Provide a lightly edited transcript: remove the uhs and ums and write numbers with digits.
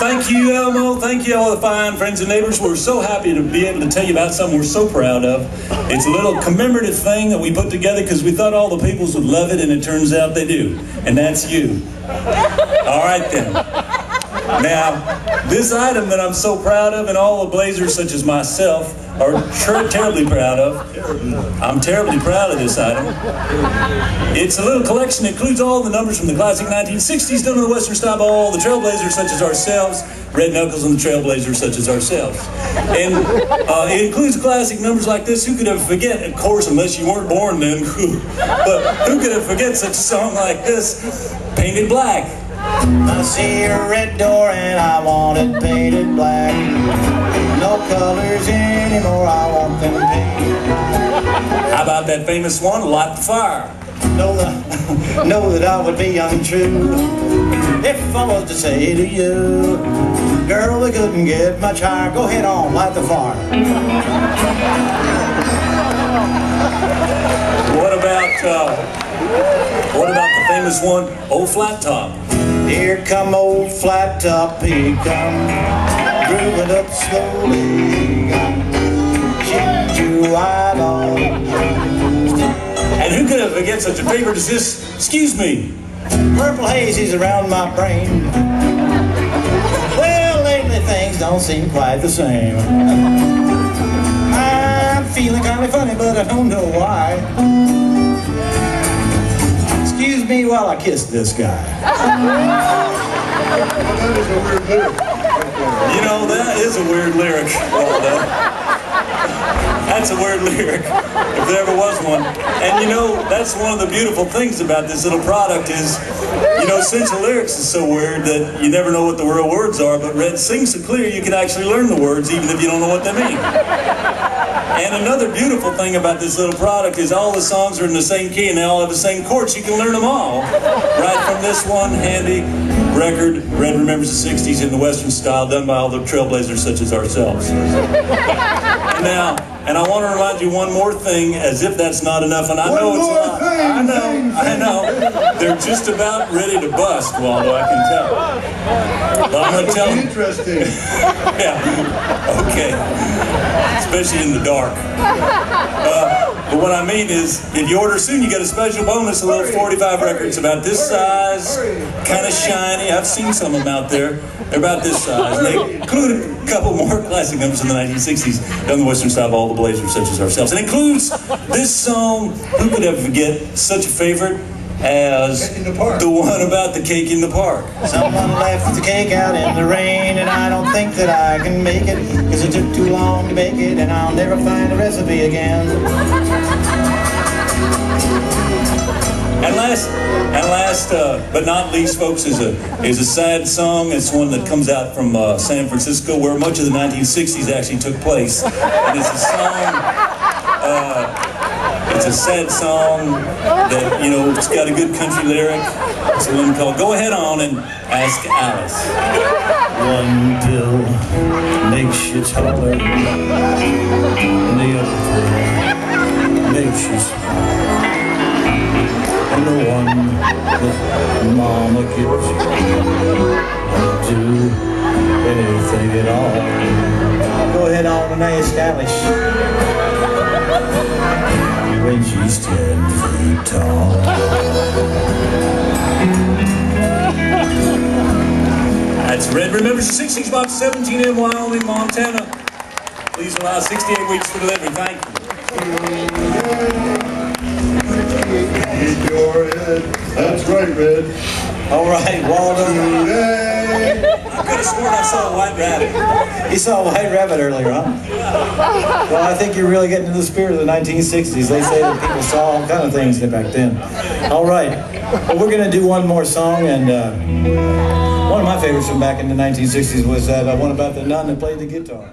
Thank you, Elmo. Thank you, all the fine friends and neighbors. We're so happy to be able to tell you about something we're so proud of. It's a little commemorative thing that we put together because we thought all the peoples would love it, and it turns out they do. And that's you. All right, then. Now, this item that I'm so proud of, and all the blazers such as myself are terribly proud of. I'm terribly proud of this item. It's a little collection that includes all the numbers from the classic 1960s done in the Western style by all the trailblazers such as ourselves, Red Knuckles and the trailblazers such as ourselves. And it includes classic numbers like this. Who could ever forget, of course, unless you weren't born then, but who could ever forget such a song like this, Painted Black? I see a red door and I want it painted black. No colors anymore, I want them painted. How about that famous one, Light the Fire? Know that I would be untrue if I was to say to you, girl, we couldn't get much higher. Go ahead on, light the fire. What about the famous one, Old Flat Top? Here come old flat top, he come, grooving up slowly, ginger white on. And who could ever forget such a favorite as this? Excuse me. Purple hazy's around my brain. Well, lately things don't seem quite the same. I'm feeling kind of funny, but I don't know why. Excuse me while I kiss this guy. You know, that is a weird lyric. That's a weird lyric, if there ever was one. And you know, that's one of the beautiful things about this little product is, you know, since the lyrics is so weird that you never know what the real words are, but Red sings so clear you can actually learn the words even if you don't know what they mean. And another beautiful thing about this little product is all the songs are in the same key and they all have the same chords. You can learn them all right from this one handy record, Red Remembers the 60s in the Western style, done by all the trailblazers such as ourselves. Now, and I want to remind you one more thing, as if that's not enough, and I know it's not. I know. They're just about ready to bust, Waldo, I can tell. But I'm going to tell them. Interesting. Yeah, okay. Especially in the dark. But what I mean is, if you order soon, you get a special bonus, a little 45 records about this size, kind of shiny. I've seen some of them out there. They're about this size. And they include a couple more classic numbers from the 1960s, done the Western style of all the blazers such as ourselves. It includes this song, who could ever forget, such a favorite as the one about the cake in the park. Someone left the cake out in the rain, and I don't think that I can make it, because it took too long to bake it, and I'll never find the recipe again. And last but not least, folks, is a sad song. It's one that comes out from San Francisco, where much of the 1960s actually took place. And it's a song. It's a sad song that, you know, it's got a good country lyric. It's a one called "Go Ahead On and Ask Alice." One pill makes you taller, and the other pill makes you smaller. And the one that Mama gives you don't do anything at all. Go ahead on and ask Alice when she's 10 feet tall. That's Red Remembers the 60s, box 17 in Wyoming, Montana. Please allow 68 weeks for delivery. Thank Eat your head. That's right, Red. All right, Waldo. I could have sworn I saw a white rabbit. You saw a white rabbit earlier, huh? Well, I think you're really getting into the spirit of the 1960s. They say that people saw all kind of things back then. All right. Well, we're going to do one more song, and one of my favorites from back in the 1960s was that one about the nun that played the guitar.